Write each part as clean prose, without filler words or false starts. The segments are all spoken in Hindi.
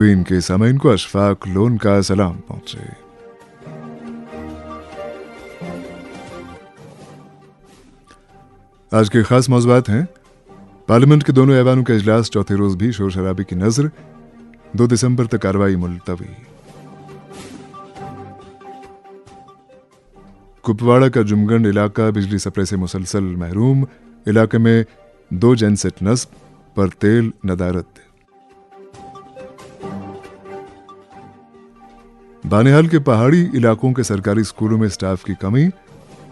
इनके सामईन को अशफाक लोन का सलाम पहुंचे। आज के खास मौज़ूआत हैं। पार्लियामेंट के दोनों ऐवानों का इजलास चौथे रोज भी शोर शराबे की नजर, 2 दिसंबर तक कार्रवाई मुलतवी। कुपवाड़ा का जुमगंड इलाका बिजली सप्लाई से मुसलसल महरूम, इलाके में 2 जेनसेट नस्ब पर तेल नदारत। बानिहाल के पहाड़ी इलाकों के सरकारी स्कूलों में स्टाफ की कमी,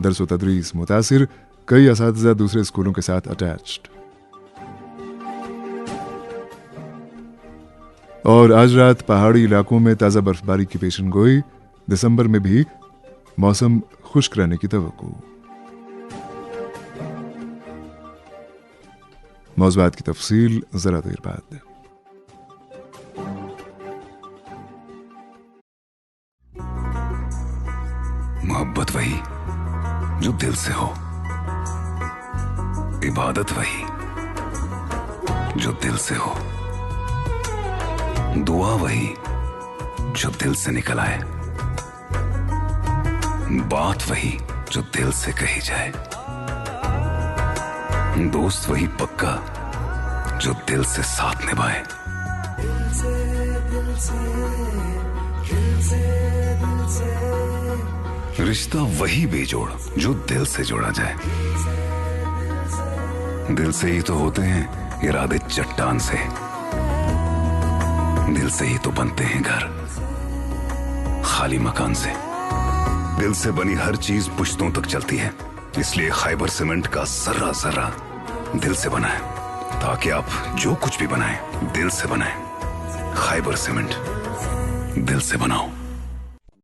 दरस व तदरीस मुतासिर, कई असातिज़ा दूसरे स्कूलों के साथ अटैच्ड। और आज रात पहाड़ी इलाकों में ताज़ा बर्फबारी की पेशन गोई, दिसंबर में भी मौसम खुश्क रहने की तवक्को। मौज़ूआत की तफसील जरा देर बाद। मोहब्बत वही जो दिल से हो, इबादत वही जो दिल से हो, दुआ वही जो दिल से निकल आए, बात वही जो दिल से कही जाए, दोस्त वही पक्का जो दिल से साथ निभाए। रिश्ता वही बेजोड़ जो दिल से जोड़ा जाए। दिल से ही तो होते हैं इरादे चट्टान से, दिल से ही तो बनते हैं घर खाली मकान से। दिल से बनी हर चीज पुश्तों तक चलती है, इसलिए खैबर सीमेंट का जर्रा जर्रा दिल से बना है, ताकि आप जो कुछ भी बनाएं दिल से बनाएं। खैबर सीमेंट, दिल से बनाओ।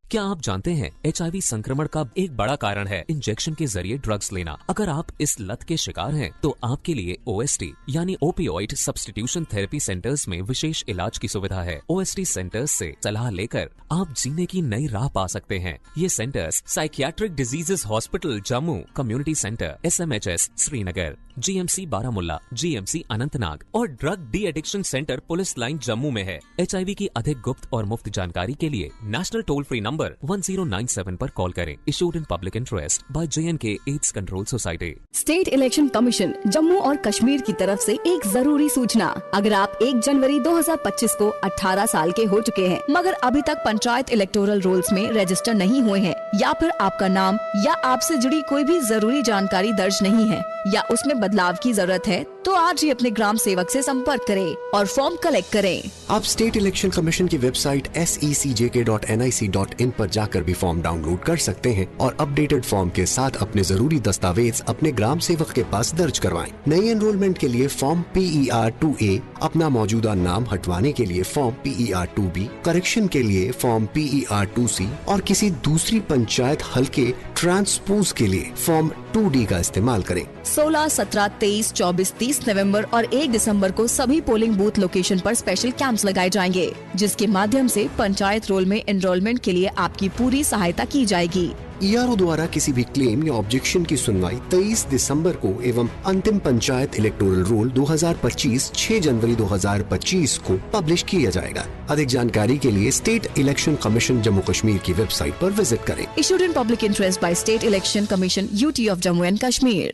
क्या आप जानते हैं HIV संक्रमण का एक बड़ा कारण है इंजेक्शन के जरिए ड्रग्स लेना। अगर आप इस लत के शिकार हैं तो आपके लिए OST यानी ओपियोइड सब्स्टिट्यूशन थेरेपी सेंटर्स में विशेष इलाज की सुविधा है। OST सेंटर्स से सलाह लेकर आप जीने की नई राह पा सकते हैं। ये centres psychiatric diseases hospital Jammu, community centre SMHS Srinagar, GMC Baramulla, GMC Anantnag और drug de addiction centre police line Jammu में है। HIV की अधिक गुप्त और मुफ्त जानकारी के लिए नेशनल टोल फ्री नंबर 1097 पर कॉल करें। Issued in public interest bye JNK AIDS control society. State election commission Jammu और कश्मीर की तरफ से एक जरूरी सूचना। अगर आप 1 जनवरी 2025 को 18 साल के हो चुके हैं मगर अभी तक पंचायत इलेक्टोरल रोल्स में रजिस्टर नहीं हुए हैं, या फिर आपका नाम या आपसे जुड़ी कोई भी जरूरी जानकारी दर्ज नहीं है या उसमें बदलाव की जरूरत है, तो आज ही अपने ग्राम सेवक से संपर्क करें और फॉर्म कलेक्ट करें। आप स्टेट इलेक्शन कमीशन की वेबसाइट secjk.nic.in पर जाकर भी फॉर्म डाउनलोड कर सकते हैं और अपडेटेड फॉर्म के साथ अपने जरूरी दस्तावेज अपने ग्राम सेवक के पास दर्ज करवाएं। नई एनरोलमेंट के लिए फॉर्म PER 2A, अपना मौजूदा नाम हटवाने के लिए फॉर्म PER 2B, करेक्शन के लिए फॉर्म PER 2C और किसी दूसरी पंचायत हल्के ट्रांसपोज के लिए फॉर्म 2D का इस्तेमाल करें। 16, 17, 23, 24, 30 नवंबर और 1 दिसंबर को सभी पोलिंग बूथ लोकेशन पर स्पेशल कैंप्स लगाए जाएंगे, जिसके माध्यम से पंचायत रोल में एनरोलमेंट के लिए आपकी पूरी सहायता की जाएगी। ERO द्वारा किसी भी क्लेम या ऑब्जेक्शन की सुनवाई 23 दिसंबर को एवं अंतिम पंचायत इलेक्टोरल रोल 2025 6 जनवरी 2025 को पब्लिश किया जाएगा। अधिक जानकारी के लिए state election commission Jammu Kashmir की वेबसाइट पर विजिट करें। Issued in public interest by state election commission UT of Jammu and Kashmir.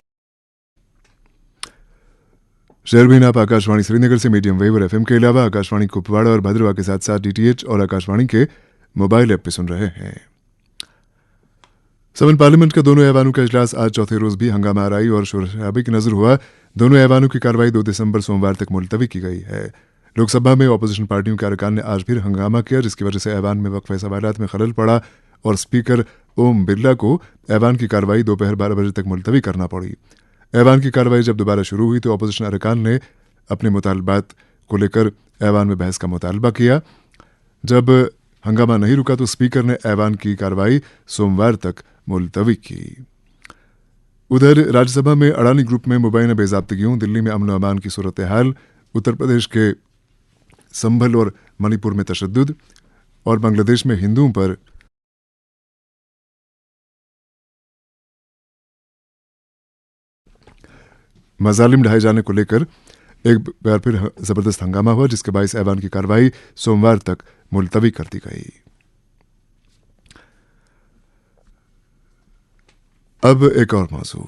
शेयरबीन आप आकाशवाणी श्रीनगर से मीडियम वेव और FM के अलावा आकाशवाणी कुपवाड़ा और भद्रवा के साथ साथ DTH और आकाशवाणी के मोबाइल ऐप पे सुन रहे हैं। समन पार्लियामेंट के दोनों ऐवानों का इजलास आज चौथे रोज भी हंगामा आराई और शोर शराबे की नजर हुआ। दोनों ऐवानों की कार्रवाई 2 दिसंबर सोमवार तक मुलतवी की गई है। लोकसभा में ऑपोजिशन पार्टियों के अरकान ने आज फिर हंगामा किया, जिसकी वजह से ऐवान में वक्फे सवालात में खलल पड़ा और स्पीकर ओम बिरला को ऐवान की कार्रवाई दोपहर 12 बजे तक मुलतवी करना पड़ी। ऐवान की कार्रवाई जब दोबारा शुरू हुई तो ऑपोजिशन अरकान ने अपने मुतालबात को लेकर ऐवान में बहस का मुतालबा किया। जब हंगामा नहीं रुका तो स्पीकर ने ऐवान की कार्रवाई सोमवार तक मुलतवी की। उधर राज्यसभा में अडानी ग्रुप में मुबैना बेज़ाब्तगियों, दिल्ली में अमन अमान की सूरत हाल, उत्तर प्रदेश के संभल और मणिपुर में तशद्दुद और बांग्लादेश में हिंदुओं पर मजालिम ढाए जाने को लेकर एक बार फिर जबरदस्त हंगामा हुआ, जिसके बायस ऐवान की कार्रवाई सोमवार तक मुलतवी कर दी गई। अब एक और मौजू।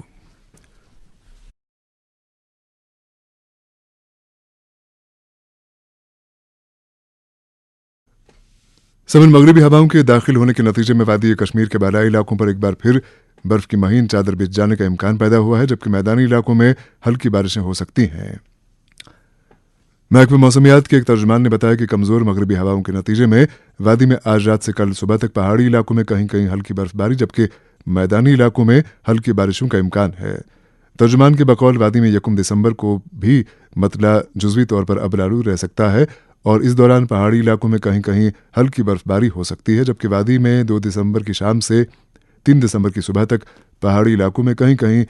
समन मगरबी हवाओं के दाखिल होने के नतीजे में वादी कश्मीर के बालाई इलाकों पर एक बार फिर बर्फ की महीन चादर बिछ जाने का इम्कान पैदा हुआ है, जबकि मैदानी इलाकों में हल्की बारिशें हो सकती हैं। महकमे मौसमियात के एक तर्जुमान ने बताया कि कमजोर मगरबी हवाओं के नतीजे में वादी में आज रात से कल सुबह तक पहाड़ी इलाकों में कहीं कहीं हल्की बर्फबारी, जबकि मैदानी इलाकों में हल्की बारिशों का इम्कान है। तर्जुमान के बकौल वादी में 1 दिसंबर को भी मतला जुज़वी तौर पर अबलालू रह सकता है और इस दौरान पहाड़ी इलाकों में कहीं कहीं हल्की बर्फबारी हो सकती है, जबकि वादी में 2 दिसंबर की शाम से 3 दिसंबर की सुबह तक पहाड़ी इलाकों में कहीं कहीं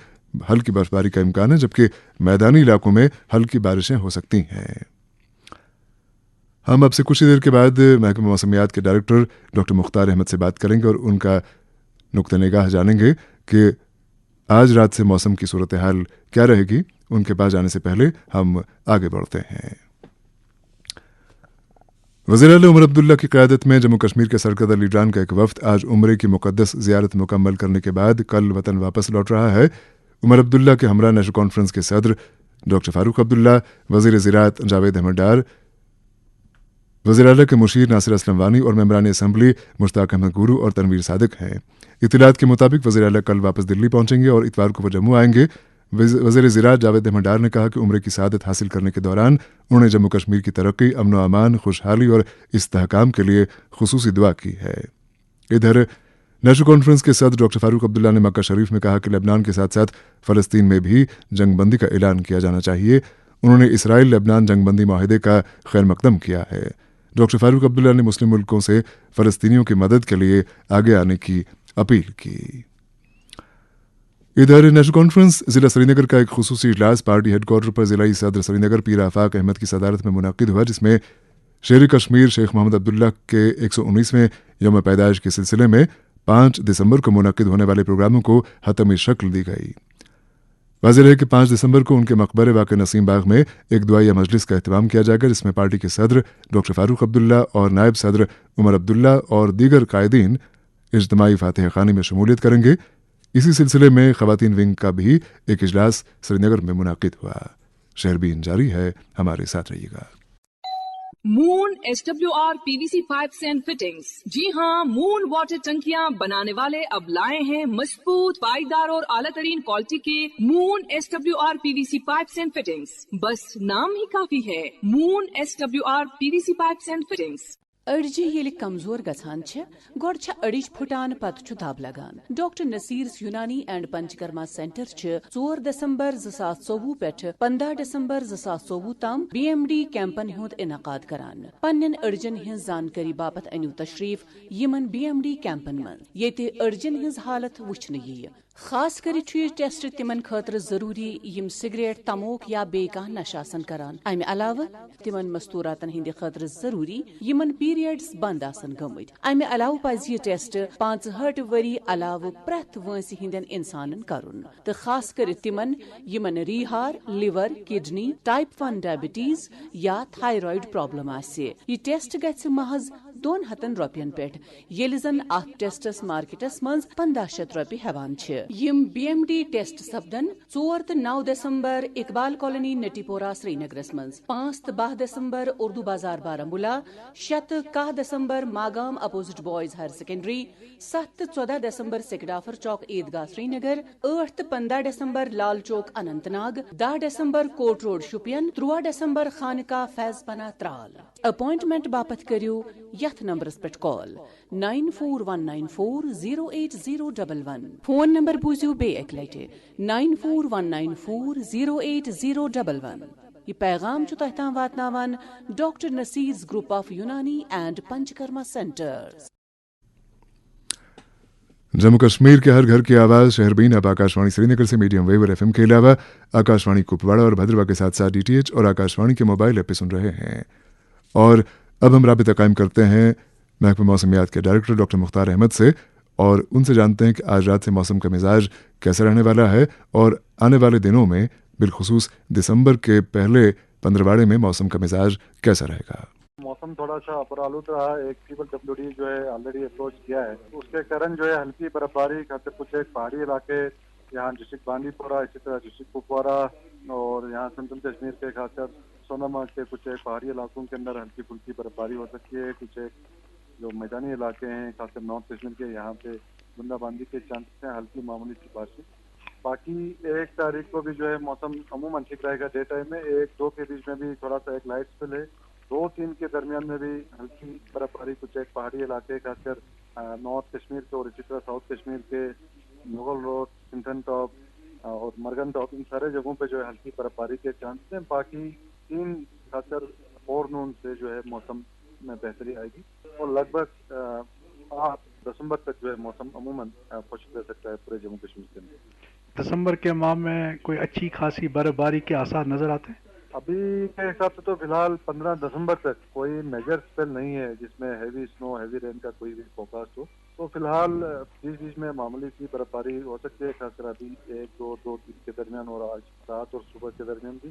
हल्की बर्फबारी का इम्कान है, जबकि मैदानी इलाकों में हल्की बारिशें हो सकती हैं। हम अब से कुछ ही देर के बाद महकमे मौसमियात के डायरेक्टर डॉक्टर मुख्तार अहमद से बात करेंगे और उनका नुक्ता निगाह जानेंगे कि आज रात से मौसम की सूरत हाल क्या रहेगी। उनके पास जाने से पहले हम आगे बढ़ते हैं। वज़ीर आला उमर अब्दुल्ला की क़यादत में जम्मू कश्मीर के सरकर्दा लीडरान का एक वफ्द आज उम्रे की मुक़द्दस ज़ियारत मुकम्मल करने के बाद कल वतन वापस लौट रहा है। उमर अब्दुल्ला के हमरा नेशनल कॉन्फ्रेंस के सदर डॉक्टर फारूक अब्दुल्ला, वज़ीर ज़राअत जावेद अहमद डार, वज़ीर आला के मुशीर नासिर असलम वानी और मेंबरान असम्बली मुश्ताक अहमद गुरू और तनवीर सादिक हैं। इत्तलात के मुताबिक वज़ीर आला कल वापस दिल्ली पहुंचेंगे और इतवार को वो जम्मू आएंगे। वज़ीर ज़राअत जावेद अहमद डार ने कहा कि उम्रे की सआदत हासिल करने के दौरान उन्होंने जम्मू कश्मीर की तरक्की, अमन व अमान, खुशहाली और इस्तेहकाम के लिए खुसूसी दुआ की है। इधर नेशनल कॉन्फ्रेंस के सदर डॉक्टर फारूक अब्दुल्ला ने मक्का शरीफ में कहा कि लेबनान के साथ साथ फ़लस्तीन में भी जंगबंदी का ऐलान किया जाना चाहिए। उन्होंने इसराइल लेबनान जंगबंदी माहिदे का खैर मकदम किया है। डॉक्टर फारूक अब्दुल्ला ने मुस्लिम मुल्कों से फ़लस्तीनियों की मदद के लिए आगे आने की अपील की। इधर नेशनल कॉन्फ्रेंस ज़िला श्रीनगर का एक खुसूसी इजलास पार्टी हेडक्वार्टर पर ज़िलाई सदर श्रीनगर पीर आफाक अहमद की सदारत में मुनाकिद हुआ, जिसमें शेर कश्मीर शेख मोहम्मद अब्दुल्ला के 119वें यौम पैदाइश के सिलसिले में 5 दिसंबर को मुनाकिद होने वाले प्रोग्रामों को हतमी शक्ल दी गई। वाज़ेह है कि 5 दिसंबर को उनके मकबरे वाक़ नसीम बाग में एक दुआया मजलिस का एहतमाम किया जाएगा, जिसमें पार्टी के सदर डॉक्टर फारूक अब्दुल्ला और नायब सदर उमर अब्दुल्ला और दीगर कायदीन इज्तिमाई फातिहा खानी में शमूलियत करेंगे। इसी सिलसिले में ख़वातीन विंग का भी एक इजलास श्रीनगर में मुनाकिद हुआ। शहरबीन जारी है, हमारे साथ रहिएगा। Moon SWR PVC pipes and fittings. जी हाँ, मून वाटर टंकियाँ बनाने वाले अब लाए हैं मजबूत, पाईदार और आला तरीन क्वालिटी के moon SWR PVC pipes and fittings. बस नाम ही काफी है, moon SWR PVC pipes and fittings. अड़जी ये कमजोर गसान गोड़ अड़िज फुटान पत दब लगान। डॉक्टर नसीर यूनानी एंड पंचकर्मा सेंटर 4 दिसंबर 2024 पे 15 दिसंबर 2024 तम BMD कैंपन हुंद इनकाद करान। पन्न अड़जन हिंज जानकारी बापत अनु तशरीफ यमन BMD कैंपन मन ये अड़जन हिंज हालत वुचन यी। खास कर टेस्ट तिमन खतर जरूरी यम सिगरेट, तमोक या बे कह नशासन करान। अमे अलावा तिमन मस्तूरातन हिंद खतर जरूरी यमन पीरियड्स बंद आसन गमत। अमे अलावा पज यह टेस्ट 65 वरी अलाव प्रथ वंस हिंदन इंसानन करुन। तो खास कर तिमन यमन रीहार, लिवर, किडनी, टाइप 1 डायबिटीज या थायराइड प्रॉब्लम आसे। यह टेस्ट गछ महज 200 रुपयन पे येल जन अथ टेस्टस मार्केटस मज 1500 रुपये हेवान छे। यम BMD टेस्ट सपदन 4 तो 9 दिसंबर इकबाल कॉलोनी नटीपोरा श्रीनगरस मज, 5 तो 12 दिसंबर उर्दू बाजार बारामूला, 6 तो 1 दिसंबर Magam opposite boys higher secondary, 7 तो 14 दिसंबर सिकडाफर चौक ईदगाह श्रीनगर, 8 तो 15 दिसंबर लाल चौक अनंतनाग, 10 दिसंबर कोट रोड शुपियन, 13 दिसंबर खानका फैजपना त्राल। अपॉइंटमेंट बापत करियो यथ नंबरस पे कॉल 9419408011। फोन नंबर बूझो बे एक लटे 9419408011। ये पैगाम जो तहता वातनावन डॉक्टर नसीर ग्रुप ऑफ यूनानी एंड पंचकर्मा सेंटर्स। जम्मू कश्मीर के हर घर की आवाज़ शहरबीन अब आकाशवाणी श्रीनगर से मीडियम वेव और FM के अलावा आकाशवाणी कुपवाड़ा और भद्रवा के साथ साथ DTH और आकाशवाणी के मोबाइल ऐप पे सुन रहे हैं। और अब हम राबिता कायम करते हैं महकमा मौसमियात के डायरेक्टर डॉक्टर मुख्तार अहमद से और उनसे जानते हैं कि आज रात से मौसम का मिजाज कैसा रहने वाला है और आने वाले दिनों में बिलखुसूस दिसंबर के पहले पंद्रवाड़े में मौसम का मिजाज कैसा रहेगा। मौसम थोड़ा सा अपरालूद रहा। एक ट्रिपल WD जो है ऑलरेडी अप्रोच किया है, उसके कारण जो है हल्की बर्फबारी खातिर कुछ एक पहाड़ी इलाके यहाँ डिस्ट्रिक्ट बांदीपोरा, इसी तरह डिस्ट्रिक्ट कुपवारा और यहाँ सेंट्रल कश्मीर के खासकर सोनामार्ग के कुछ एक पहाड़ी इलाकों के अंदर हल्की फुल्की बर्फबारी हो सकती है। कुछ एक जो मैदानी इलाके हैं खासकर नॉर्थ कश्मीर के, यहाँ पे बूंदाबांदी के चांसेस हैं, हल्की मामूली सी बारिश। बाकी 1 तारीख को भी जो है मौसम अमूमन ठीक रहेगा। डे टाइम में 1-2 के बीच में भी थोड़ा सा एक लाइट स्पेल है। 2-3 के दरमियान में भी हल्की बर्फबारी कुछ एक पहाड़ी इलाके खासकर नॉर्थ कश्मीर के और इसी तरह साउथ कश्मीर के मुगल रोड, सिंथन टॉप और मरगन टॉप, इन सारे जगहों पे जो है हल्की बर्फबारी के चांसेस हैं। बाकी 3 खासकर फोरनून से जो है मौसम में बेहतरी आएगी और लगभग 8 दिसंबर तक जो है मौसम अमूमन खुश्क रह सकता है पूरे जम्मू कश्मीर के अंदर। दिसंबर के माह में कोई अच्छी खासी बर्फबारी के आसार नजर आते हैं? अभी के हिसाब से तो फिलहाल 15 दिसंबर तक कोई मेजर स्पेल नहीं है जिसमें हैवी स्नो, हैवी रेन का कोई भी फोरकास्ट हो। तो फिलहाल बीच में मामूली सी बर्फबारी हो सकती है, खासकर अभी 1-2-3 के दरमियान और आज रात और सुबह के दरमियान भी,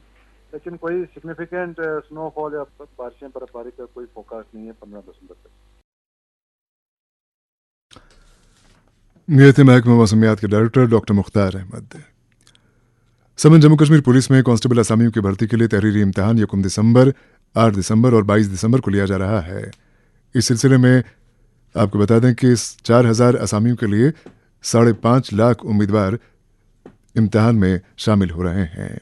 लेकिन कोई सिग्निफिकेंट स्नोफॉल या बारिशें बर्फबारी का कोई फोरकास्ट नहीं है 15 दिसंबर तक। ये थे महकमा मौसमियात के डायरेक्टर डॉक्टर मुख्तार अहमद। समन जम्मू कश्मीर पुलिस में कांस्टेबल असामियों की भर्ती के लिए तहरीरी इम्तहान 1 दिसंबर, 8 दिसंबर और 22 दिसंबर को लिया जा रहा है। इस सिलसिले में आपको बता दें कि इस 4000 असामियों के लिए 5.5 लाख उम्मीदवार इम्तहान में शामिल हो रहे हैं।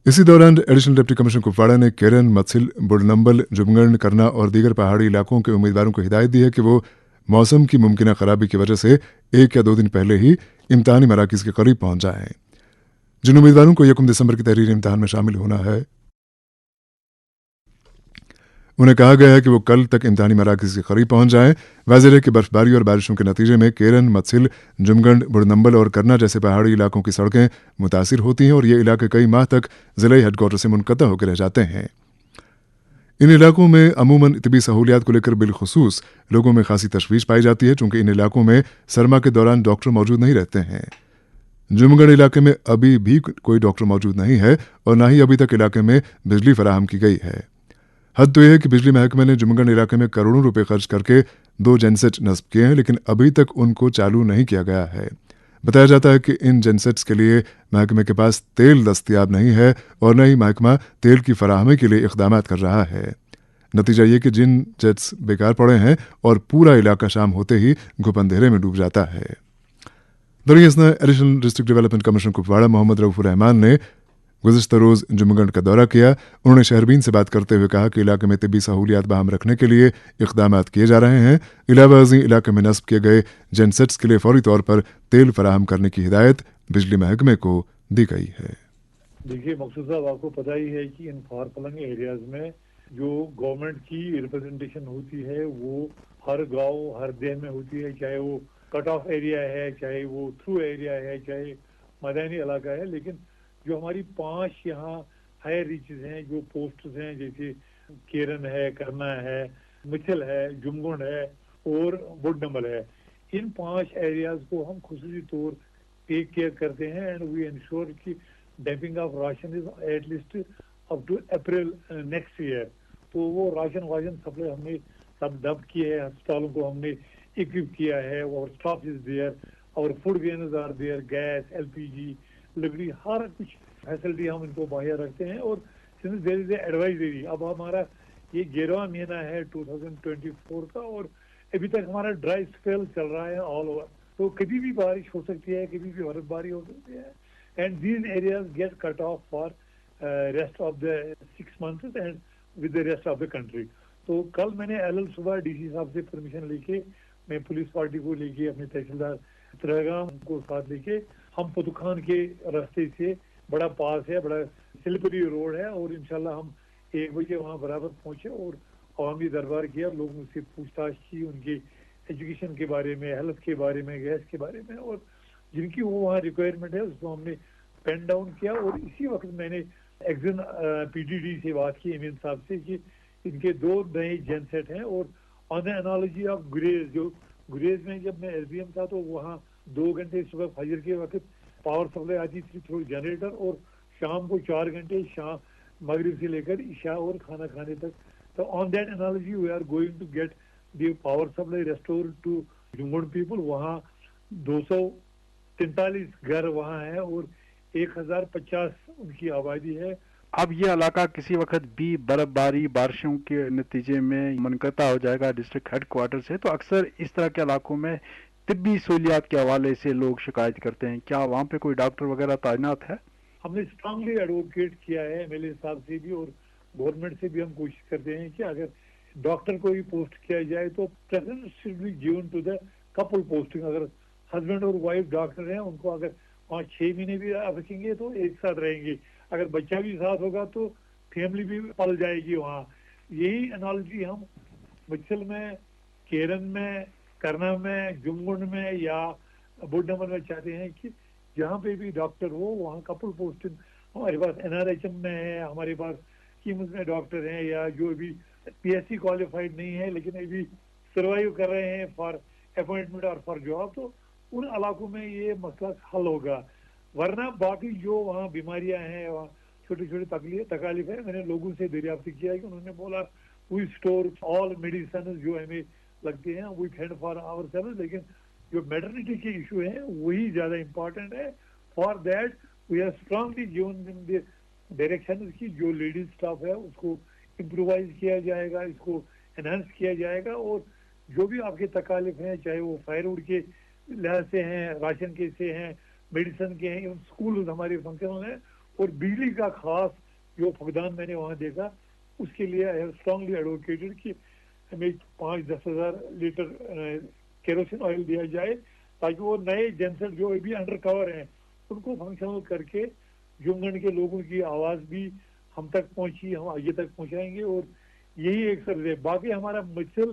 इसी दौरान एडिशनल डिप्टी कमिश्नर कुपवाड़ा ने केरन, मत्सिल, बुडनम्बल, जुमगढ़, करना और दीगर पहाड़ी इलाकों के उम्मीदवारों को हिदायत दी है कि वो मौसम की मुमकिन खराबी की वजह से 1 या 2 दिन पहले ही इम्तहानी मराकिज के करीब पहुंच जाएं। जिन उम्मीदवारों को 1 दिसंबर की तहरीरी इम्तहान में शामिल होना है उन्हें कहा गया है कि वो कल तक इम्तहानी मराकिज के करीब पहुंच जाएं। वाज़ेह है कि बर्फबारी और बारिशों के नतीजे में केरन, मत्सिल, जुमगढ़, बुडनम्बल और करना जैसे पहाड़ी इलाकों की सड़कें मुतासिर होती हैं और ये इलाके कई माह तक जिले हेडक्वार्टर से मुनक़ता होकर रह जाते हैं। इन इलाकों में अमूमन तिबी सहूलियात को लेकर बिलखुसूस लोगों में खासी तशवीश पाई जाती है, चूंकि इन इलाकों में सरमा के दौरान डॉक्टर मौजूद नहीं रहते हैं। जुमगढ़ इलाके में अभी भी कोई डॉक्टर मौजूद नहीं है और ना ही अभी तक इलाके में बिजली फराहम की गई है। हद तो यह है कि बिजली महकमे ने जुमगढ़ इलाके में करोड़ों रुपए खर्च करके 2 जेनसेट नस्ब किए हैं, लेकिन अभी तक उनको चालू नहीं किया गया है। बताया जाता है कि इन जेनसेट्स के लिए महकमे के पास तेल दस्तयाब नहीं है और न ही महकमा तेल की फराहमी के लिए इक़दामात कर रहा है। नतीजा ये कि जिन जेट्स बेकार पड़े हैं और पूरा इलाका शाम होते ही घुप अंधेरे में डूब जाता है। दरअसल additional district development commissioner Kupwara Mohammad Rauf Rahman ने गुज़िश्ता रोज़ जुमगढ़ का दौरा किया। उन्होंने शहरबीन से बात करते हुए कहा कि इलाके में तिब्बी सहूलियात बहाम रखने के लिए इक़दामात किए जा रहे हैं। इलावा अज़ीं इलाके में नस्ब किए गए जेनसेट्स के लिए फौरी तौर पर तेल फराहम करने की हिदायत बिजली महकमे को दी गई है। देखिए मकसूद साहब, आपको पता ही है कि इन फार फ्लंग एरियाज में जो गवर्नमेंट की रिप्रेजेंटेशन होती है वो हर गांव हर देह में होती है, चाहे वो कट ऑफ एरिया है, चाहे वो थ्रू एरिया है, चाहे मैदानी इलाका है। लेकिन जो हमारी 5 यहाँ हायर रीचेज हैं, जो पोस्ट्स हैं, जैसे केरन है, करना है, मिथिल है, जुमगढ़ है और बुडनम्बल है, इन 5 एरियाज को हम खुसूसी तौर टेक केयर करते हैं एंड वी इंश्योर कि dumping of ration is at least up to April next year. तो वो राशन सप्लाई हमने सब डब किए हैं, अस्पतालों को हमने इक्विप किया है और स्टाफ इज देयर और food vendors are there, gas, LPG, लकड़ी, हर कुछ फैसिलिटी हम इनको मुहैया रखते हैं। और सिंस देयर इज एडवाइजरी, अब हमारा ये 11वां महीना है 2024 का और अभी तक हमारा ड्राई स्पेल चल रहा है ऑल ओवर। तो कभी भी बारिश हो सकती है, कभी भी बर्फबारी हो सकती है and these areas get cut off for rest of the 6 months and with the rest of the country. तो कल मैंने LL सुबह DC साहब से परमिशन लेके, मैं पुलिस पार्टी को लेके, अपने तहसीलदार तरगाम को साथ लेके, हम पुतुखान के रास्ते से, बड़ा पास है, बड़ा स्लिपरी रोड है और इंशाल्लाह हम 1 बजे वहाँ बराबर पहुंचे और अवामी दरबार किया, लोगों से पूछताछ की उनके एजुकेशन के बारे में, हेल्थ के बारे में, गैस के बारे में और जिनकी वो वहाँ रिक्वायरमेंट है उसको हमने पेन डाउन किया। और इसी वक्त मैंने एक्जन PDD से बात की इमिन साहब से कि इनके 2 नए जेनसेट हैं और ऑन द एनालॉजी ऑफ गुरेज, जो गुरेज में जब मैं SBM था तो वहाँ 2 घंटे सुबह फजर के वक्त पावर सप्लाई आती थी थ्रू जनरेटर और शाम को 4 घंटे मगरिब से लेकर इशा और खाना खाने तक। तो on that analogy we are going to get the power supply restore to जुंगुन पीपल। वहाँ 243 घर वहाँ है और 1050 उनकी आबादी है। अब ये इलाका किसी वक्त भी बर्फबारी बारिशों के नतीजे में मुनक़ता हो जाएगा डिस्ट्रिक्ट हेडक्वार्टर से, तो अक्सर इस तरह के इलाकों में तिब्बी सहूलियात के हवाले से लोग शिकायत करते हैं। क्या वहाँ पे कोई डॉक्टर वगैरह तैनात है? हमने स्ट्रांगली एडवोकेट किया है एमएलए साहब से भी और गवर्नमेंट से भी हम कोशिश करते हैं कि अगर डॉक्टर को भी पोस्ट किया जाए तो preference should be given to the couple posting. अगर हस्बैंड और वाइफ डॉक्टर हैं उनको अगर वहाँ 6 महीने भी रखेंगे तो एक साथ रहेंगे, अगर बच्चा भी साथ होगा तो फैमिली भी पल जाएगी वहाँ। यही एनालॉजी हम मुचल में, केरन में, करना में, जुंगुन में या बुढ़नमन में चाहते हैं कि जहाँ पे भी डॉक्टर हो वहाँ कपल पोस्टिंग। हमारे पास एनआरएचएम में है, हमारे पास कीमत में डॉक्टर हैं या जो भी पीएससी क्वालिफाइड नहीं है लेकिन अभी सर्वाइव कर रहे हैं फॉर अपॉइंटमेंट और फॉर जॉब, तो उन इलाकों में ये मसला हल होगा। वरना बाकी जो वहाँ बीमारियां हैं, वहाँ छोटी छोटी तकलीफ है, मैंने लोगों से दरियाफ्त किया है कि उन्होंने बोला वी स्टोर ऑल मेडिसिन जो हमें लगते हैं we fend for our self, लेकिन जो मैटरनिटी के इशू है वही ज्यादा इम्पोर्टेंट है। For that we are strongly given the direction की जो लेडीज स्टाफ है उसको इम्प्रोवाइज किया जाएगा, इसको एनहांस किया जाएगा और जो भी आपके तकालिफ हैं चाहे वो फायरवुड के लिहाज से हैं, राशन के से हैं, मेडिसिन के हैं, स्कूल हमारे फंक्शनल हैं और बिजली का खास जो फकदान मैंने वहाँ देखा उसके लिए आई हैव स्ट्रांगली एडवोकेटेड कि हमें 5-10 हज़ार लीटर केरोसिन ऑयल दिया जाए ताकि वो नए जेनसेट जो अभी अंडर कवर हैं उनको फंक्शनल करके जुंगन के लोगों की आवाज़ भी हम तक पहुंची, हम आगे तक पहुंचाएंगे और यही एक सर्व है। बाकी हमारा मुचल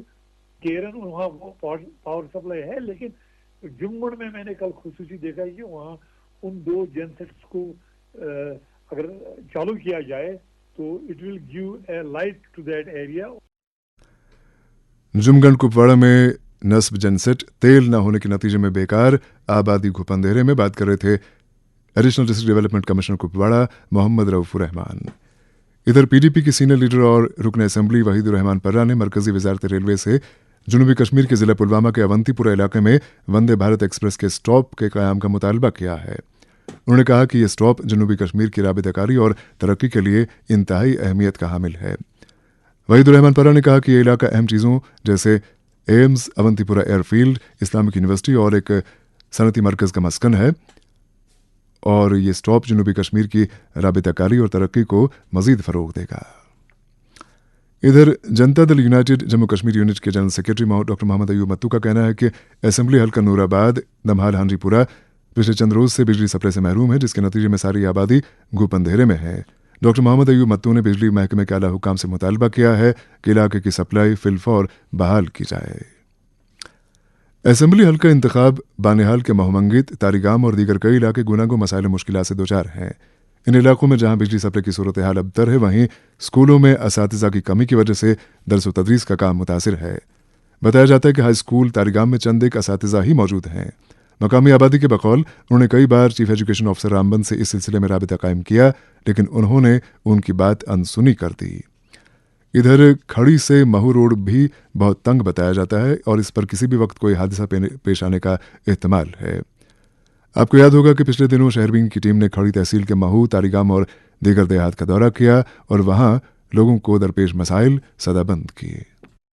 केरन वहाँ पावर सप्लाई है, लेकिन जुंगन में मैंने कल खुसूसी देखा है कि वहाँ उन 2 जेनसेट्स को अगर चालू किया जाए तो it will give a light to that area. जुमगढ़ कुपवाड़ा में नस्ब जनसेट तेल न होने के नतीजे में बेकार, आबादी घुप अंधेरे में बात कर रहे थे additional district development commissioner Kupwara Mohammad Rauf Rahman. इधर पीडीपी के सीनियर लीडर और रुकन असेंबली वहीदुर रहमान पर्रा ने मरकजी वजारत रेलवे से जनूबी कश्मीर के जिला पुलवामा के अवंतीपुरा इलाके में वंदे भारत एक्सप्रेस के स्टॉप के कयाम का मुतालबा किया है। उन्होंने कहा कि यह स्टॉप जनूबी कश्मीर की राबिताकारी और तरक्की के लिए इंतहाई अहमियत का हामिल है। वहीदुर रहमान पर्रा ने कहा कि यह इलाका अहम चीज़ों जैसे AIIMS, Awantipora airfield, Islamic university और एक सनती मरकज़ का मस्कन है और ये स्टॉप जनूबी कश्मीर की राबिताकारी और तरक्की को मजीद फ़रोग देगा। इधर जनता दल यूनाइटेड जम्मू कश्मीर यूनिट के general secretary doctor Mohammad Ayub Mattu का कहना है कि असेंबली हल्का नूराबाद, दमहाल, हांजीपुरा पिछले चंद रोज से बिजली सप्लाई से महरूम है, जिसके नतीजे में सारी आबादी घुप अंधेरे में है। डॉक्टर मोहम्मद अयूब मत्तू ने बिजली महकमे के आला हुकाम से मुतालबा किया है कि इलाके की सप्लाई फिलफौर बहाल की जाए। असेंबली हल्का इंतखाब बानिहाल के महमंगित, तारीगाम और दीगर कई इलाके गुनागो मसाइल मुश्किल से दो चार हैं। इन इलाकों में जहां बिजली सप्लाई की सूरत हाल अबतर है, वहीं स्कूलों में असातिज़ा की कमी की वजह से दरस व तदरीस का काम मुतासिर है। बताया जाता है कि हाई स्कूल तारीगाम में चंद एक असातिज़ा ही मौजूद हैं। मकामी आबादी के बकौल उन्होंने कई बार चीफ एजुकेशन ऑफिसर रामबन से इस सिलसिले में राबिता कायम किया, लेकिन उन्होंने उनकी बात अनसुनी कर दी। इधर खड़ी से महू रोड भी बहुत तंग बताया जाता है और इस पर किसी भी वक्त कोई हादसा पेश आने का एहतमाल है। आपको याद होगा कि पिछले दिनों शहरबीन की टीम ने खड़ी तहसील के महू, तारीगाम और दीगर देहात का दौरा किया और वहां लोगों को दरपेश मसाइल सदाबंद किए।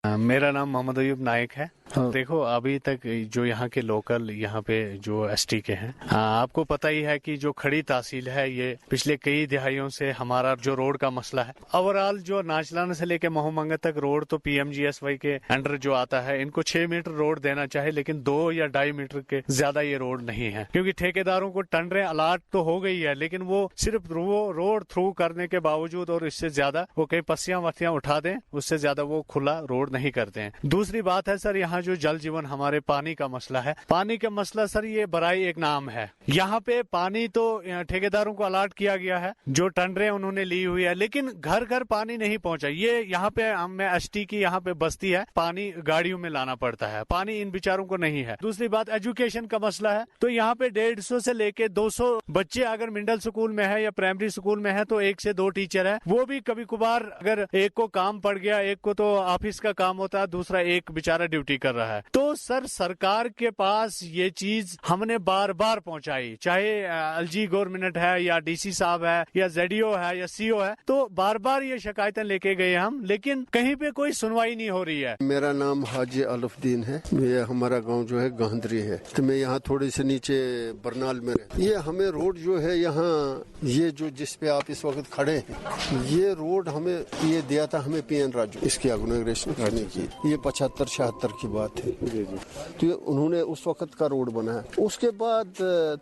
मेरा नाम मोहम्मद अयूब नाइक है। देखो, अभी तक जो यहाँ के लोकल यहाँ पे जो एसटी के हैं, आपको पता ही है कि जो खड़ी तहसील है ये पिछले कई दिहाइयों से हमारा जो रोड का मसला है। ओवरऑल जो नाचलाना से लेके महूमंगा तक रोड तो पीएमजीएसवाई के अंडर जो आता है, इनको 6 मीटर रोड देना चाहिए, लेकिन 2 या 2.5 मीटर के ज्यादा ये रोड नहीं है, क्योंकि ठेकेदारों को टेंडरें अलाट तो हो गई है, लेकिन वो सिर्फ वो रोड थ्रू करने के बावजूद और इससे ज्यादा वो कई पस्सियां वस्सियां उठा दें, उससे ज्यादा वो खुला रोड नहीं करते हैं। दूसरी बात है सर, यहाँ यहाँ जो जल जीवन हमारे पानी का मसला है, पानी का मसला सर ये बराई एक नाम है। यहाँ पे पानी तो ठेकेदारों को अलाट किया गया है, जो टेंडरें उन्होंने ली हुई है, लेकिन घर घर पानी नहीं पहुंचा। ये यहाँ पे हमें एसटी की यहाँ पे बस्ती है, पानी गाड़ियों में लाना पड़ता है, पानी इन बेचारों को नहीं है। दूसरी बात एजुकेशन का मसला है, तो यहाँ पे 150 से लेके 200 बच्चे अगर मिडिल स्कूल में है या प्राइमरी स्कूल में है तो 1 से 2 टीचर है, वो भी कभी कभार अगर एक को काम पड़ गया, एक को तो ऑफिस का काम होता है, दूसरा एक बेचारा ड्यूटी कर रहा है। तो सर सरकार के पास ये चीज हमने बार बार पहुंचाई, चाहे एलजी गवर्नमेंट है या डीसी साहब है या जेडीओ है या सीओ है, तो बार बार ये शिकायतें लेके गए हम, लेकिन कहीं पे कोई सुनवाई नहीं हो रही है। मेरा नाम हाजी अलफदीन है, ये हमारा गांव जो है गांधरी है, तो मैं यहाँ थोड़े से नीचे बरनाल में रहता। ये हमें रोड जो है यहाँ ये जो जिस पे आप इस वक्त खड़े हैं, ये रोड हमें ये दिया था हमें पीएन राजू, इसकी इनॉग्रेशन करने की, ये 75-76 की बात है। तो ये उन्होंने उस वक्त का रोड बनाया। उसके बाद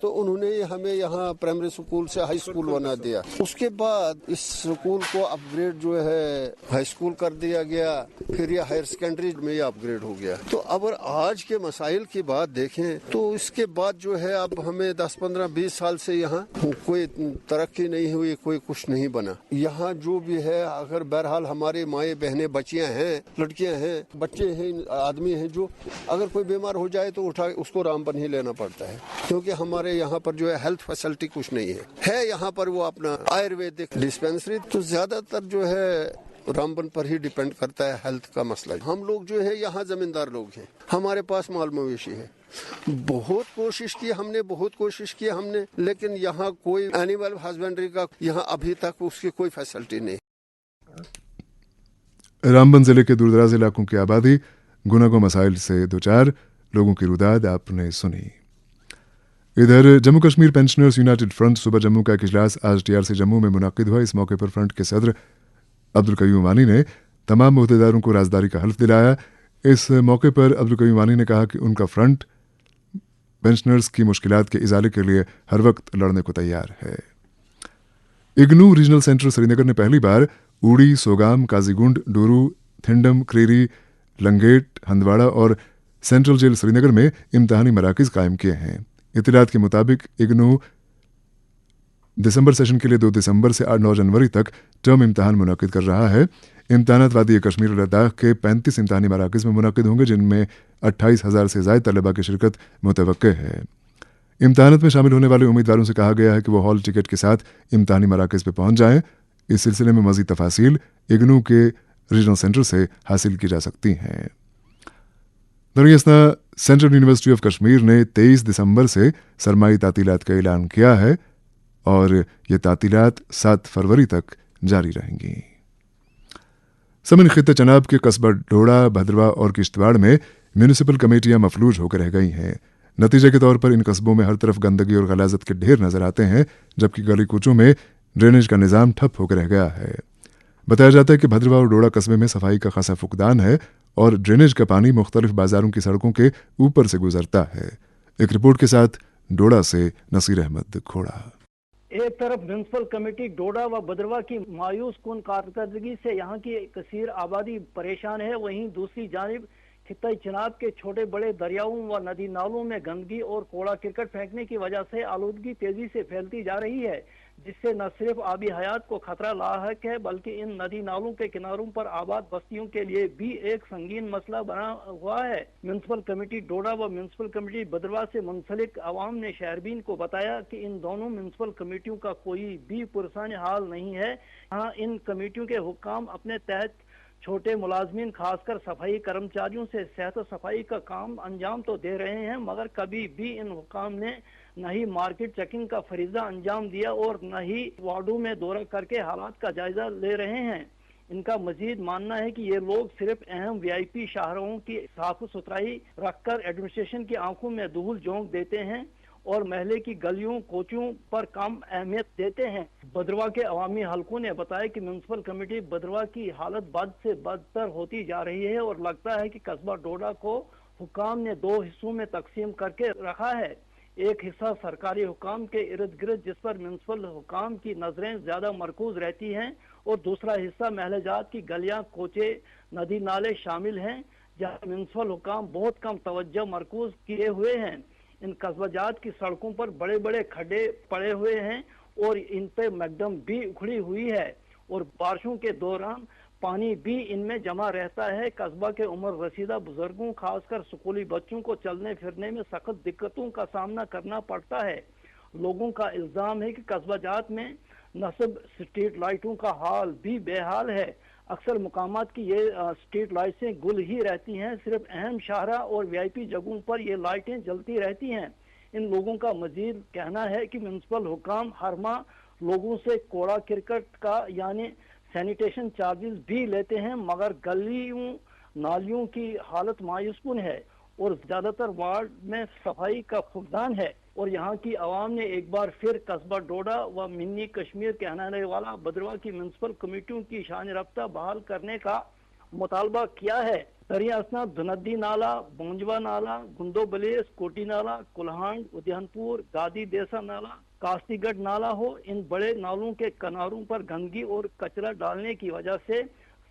तो उन्होंने हमें यहाँ प्राइमरी स्कूल से हाई स्कूल बना दिया। उसके बाद इस स्कूल को अपग्रेड जो है हाई स्कूल कर दिया गया, फिर ये हायर सेकेंडरी में ये अपग्रेड हो गया। तो अब आज के मसाइल की बात देखें तो इसके बाद जो है अब हमें 10-15-20 साल से यहाँ कोई तरक्की नहीं हुई, कोई कुछ नहीं बना। यहाँ जो भी है अगर बहरहाल हमारे माए बहने बच्चियां हैं, लड़कियां हैं, बच्चे हैं, आदमी हैं, जो अगर कोई बीमार हो जाए तो उठा उसको रामबन ही लेना पड़ता है, क्योंकि हमारे यहाँ पर जो है हेल्थ फैसिलिटी कुछ नहीं है यहाँ पर वो अपना आयुर्वेदिक डिस्पेंसरी, तो ज्यादातर जो है रामबन पर ही डिपेंड करता है हेल्थ का मसला। हम लोग जो है यहाँ जमींदार लोग हैं, हमारे पास माल मवेशी है। बहुत कोशिश की हमने, लेकिन यहाँ कोई एनिमल हस्बेंड्री का यहाँ अभी तक उसकी कोई फैसिलिटी नहीं। रामबन जिले के दूरदराज इलाकों की आबादी गुनागो मसाइल से दो चार लोगों की रुदाद आपने सुनी। इधर Jammu Kashmir pensioners United front सुबह जम्मू का एक इजलास आज टीआरसी जम्मू में मुनाकिद हुआ। इस मौके पर फ्रंट के सदर अब्दुल कयूम वानी ने तमाम मुहदेदारों को राजदारी का हल्फ दिलाया। इस मौके पर अब्दुल कयूम वानी ने कहा कि उनका फ्रंट पेंशनर्स की मुश्किलात के इजाले के लिए हर वक्त लड़ने को तैयार है। इग्नू रीजनल सेंटर श्रीनगर ने पहली बार ऊड़ी, सोगाम, काजीगुंड, डोरू, थिंडम, क्रीरी, लंगेट, हंदवाड़ा और सेंट्रल जेल श्रीनगर में इम्तिहानी मराकज कायम किए हैं। इत्तलात के मुताबिक इग्नू दिसंबर सेशन के लिए 2 दिसंबर से 9 जनवरी तक टर्म इम्तिहान मुनाकिद कर रहा है। इम्तिहानात वादी कश्मीर और लद्दाख के 35 इम्तिहानी मराकज में मुनाकिद होंगे, जिनमें 28,000 से ज़ायद तलबा की शिरकत मुतवक्के है। इम्तिहानात में शामिल होने वाले उम्मीदवारों से कहा गया है कि वो हॉल टिकट के साथ इम्तिहानी मराकज पर पहुंच जाएं। इस सिलसिले में मज़ीद तफासील इग्नू के रीजनल सेंटर से हासिल की जा सकती हैं। दरअसल सेंट्रल यूनिवर्सिटी ऑफ कश्मीर ने 23 दिसंबर से सरमाई तातीलात का ऐलान किया है और ये तातीलात 7 फरवरी तक जारी रहेंगी। समन खित्ते चनाब के कस्बा डोडा, भद्रवा और किश्तवाड़ में म्यूनिसिपल कमेटियां मफलूज होकर रह गई हैं। नतीजे के तौर पर इन कस्बों में हर तरफ गंदगी और गलाजत के ढेर नजर आते हैं, जबकि गली कूचों में ड्रेनेज का निज़ाम ठप होकर रह गया है। बताया जाता है कि भद्रवा और डोडा कस्बे में सफाई का खासा फुकदान है और ड्रेनेज का पानी मुख्तलिफ बाजारों की सड़कों के ऊपर से गुजरता है। एक रिपोर्ट के साथ डोडा से नसीर अहमद खोड़ा। एक तरफ म्यूनसिपल कमेटी डोडा व भद्रवा की मायूस कुन कारकर्दगी से यहाँ की कसीर आबादी परेशान है, वहीं दूसरी जानिब खित्ता चनाब के छोटे बड़े दरियाओं व नदी नालों में गंदगी और कूड़ा करकट फेंकने की वजह से आलूदगी तेजी से फैलती जा रही है, जिससे न सिर्फ आबी हयात को खतरा लाहक है बल्कि इन नदी नालों के किनारों पर आबाद बस्तियों के लिए भी एक संगीन मसला बना हुआ है। म्यूनसिपल कमेटी डोडा व म्यूनसिपल कमेटी भद्रवा से मुंसलिक अवाम ने शहरबीन को बताया कि इन दोनों म्यूनसिपल कमेटियों का कोई भी पुरसान हाल नहीं है। हाँ, इन कमेटियों के हुक्काम अपने तहत छोटे मुलाजमीन खासकर सफाई कर्मचारियों से सेहत और सफाई का काम अंजाम तो दे रहे हैं, मगर कभी भी इन हुक्काम ने न ही मार्केट चेकिंग का फरीजा अंजाम दिया और न ही वार्डों में दौरा करके हालात का जायजा ले रहे हैं। इनका मजीद मानना है कि ये लोग सिर्फ अहम वीआईपी शाहरों की साफ सुथराई रखकर एडमिनिस्ट्रेशन की आंखों में धूल झोंक देते हैं और महले की गलियों कोचों पर कम अहमियत देते हैं। भद्रवा के अवामी हलकों ने बताया कि म्यूनसिपल कमेटी भद्रवा की हालत बद से बदतर होती जा रही है और लगता है कि कस्बा डोडा को हुकाम ने 2 हिस्सों में तकसीम करके रखा है। एक हिस्सा सरकारी हुकाम के इर्द गिर्द जिस पर म्यूनसिपल हुकाम की नजरें ज्यादा मरकूज रहती हैं और दूसरा हिस्सा महलजात की गलियां, कोचे, नदी नाले शामिल हैं, जहाँ म्यूनसिपल हुकाम बहुत कम तवज्जो मरकूज किए हुए हैं। इन कस्बाजात की सड़कों पर बड़े बड़े खड्डे पड़े हुए हैं और इन पे मैकडम भी उखड़ी हुई है और बारिशों के दौरान पानी भी इनमें जमा रहता है। कस्बा के उम्र रसीदा बुजुर्गों, खासकर स्कूली बच्चों को चलने फिरने में सख्त दिक्कतों का सामना करना पड़ता है। लोगों का इल्जाम है कि कस्बाजात में नस्ब स्ट्रीट लाइटों का हाल भी बेहाल है। अक्सर मुकामात की ये स्ट्रीट लाइटें गुल ही रहती हैं, सिर्फ अहम शाहरा और वीआईपी जगहों पर ये लाइटें जलती रहती हैं। इन लोगों का मजीद कहना है कि म्यूनसिपल हुकाम हर माह लोगों से कूड़ा करकट का यानी सैनिटेशन चार्जेस भी लेते हैं, मगर गलियों नालियों की हालत मायूसकुन है और ज्यादातर वार्ड में सफाई का फुकदान है। और यहाँ की आवाम ने एक बार फिर कस्बा डोडा व मिनी कश्मीर कहलाने वाला भद्रवाह की म्यूनसिपल कमेटियों की शान रफ्ता बहाल करने का मुतालबा किया है। दरिया असना, धुनद्दी नाला, बोंजवा नाला, गुंदो बलेस, कोटी नाला, कुल्हांड, उदयनपुर, गादी देसा नाला, कास्तीगढ़ नाला हो, इन बड़े नालों के किनारों पर गंदगी और कचरा डालने की वजह से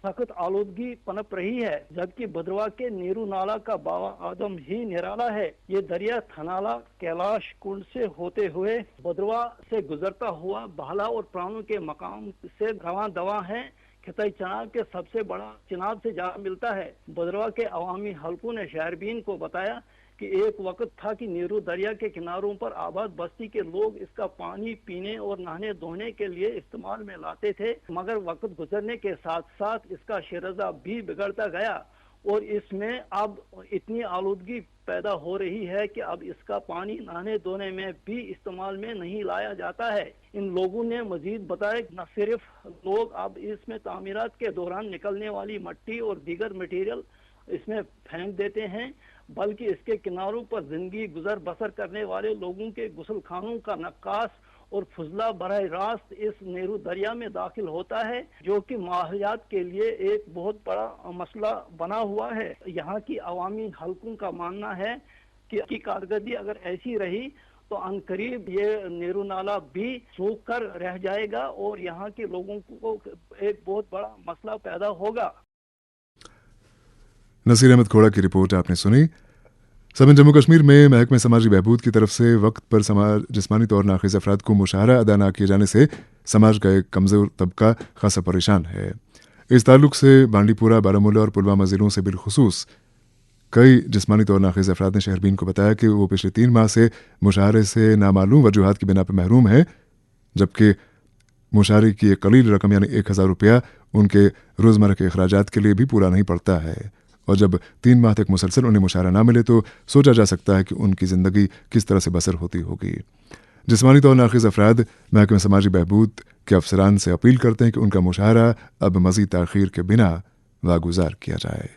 सख्त आलूदगी पनप रही है, जबकि भद्रवाह के नीरू नाला का बावा आदम ही निराला है। ये दरिया थनाला कैलाश कुंड से होते हुए भद्रवाह से गुजरता हुआ बहला और प्राणों के मकाम से रवां दवा है। खिताई चनाब के सबसे बड़ा चिनाब से जा मिलता है। भद्रवाह के अवामी हलकों ने शहरबीन को बताया कि एक वक्त था कि नीरू दरिया के किनारों पर आबाद बस्ती के लोग इसका पानी पीने और नहाने धोने के लिए इस्तेमाल में लाते थे, मगर वक्त गुजरने के साथ साथ इसका शिरजा भी बिगड़ता गया और इसमें अब इतनी आलूदगी पैदा हो रही है कि अब इसका पानी नहाने धोने में भी इस्तेमाल में नहीं लाया जाता है। इन लोगों ने मजीद बताया न सिर्फ लोग अब इसमें तामीरात के दौरान निकलने वाली मिट्टी और दीगर मटेरियल इसमें फेंक देते हैं, बल्कि इसके किनारों पर जिंदगी गुजर बसर करने वाले लोगों के गुसल खानों का नक्कास और फुजला बरह रास्त इस नेहरू दरिया में दाखिल होता है, जो कि माहौलियात के लिए एक बहुत बड़ा मसला बना हुआ है। यहाँ की अवामी हलकों का मानना है कि कारकर्दगी अगर ऐसी रही तो अनकरीब ये नेहरू नाला भी सूख कर रह जाएगा और यहाँ के लोगों को एक बहुत बड़ा मसला पैदा होगा। नसीर अहमद खोड़ा की रिपोर्ट आपने सुनी। सब जम्मू कश्मीर में महकमे समाजी बहबूद की तरफ से वक्त पर जिस्मानी तौर नाखिज अफराद को मुशाहरा अदा न किए जाने से समाज का एक कमज़ोर तबका खासा परेशान है। इस ताल्लुक से बांडीपुरा, बारामूला और पुलवामा ज़िलों से बिलखुसूस कई जिस्मानी तौर नाखिज अफराद ने शहरबीन को बताया कि वो पिछले 3 माह से मुशाहरे से नामालूम वजूहात की बिना पर महरूम है, जबकि मुशाहरे की एक कलील रकम यानी 1000 रुपया उनके रोज़मर्रा के अखराजात के लिए भी पूरा नहीं पड़ता है। और जब 3 माह तक मुसलसल उन्हें मुशाहरा ना मिले तो सोचा जा सकता है कि उनकी ज़िंदगी किस तरह से बसर होती होगी। जिस्मानी तौर नाखिज अफराद महकमे समाजी बहबूद के अफसरान से अपील करते हैं कि उनका मुशाहरा अब मज़ीद ताख़ीर के बिना वागुजार किया जाए।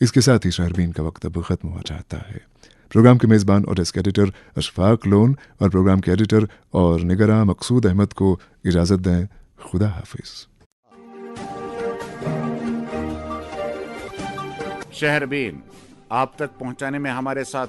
इसके साथ ही शहरबीन का वक्त अब ख़त्म हुआ चाहता है। प्रोग्राम के मेज़बान और डेस्क एडिटर अशफाक लोन और प्रोग्राम के एडिटर और निगरां मकसूद अहमद को इजाज़त दें। खुदा हाफिज़। शहरबीन आप तक पहुंचाने में हमारे साथ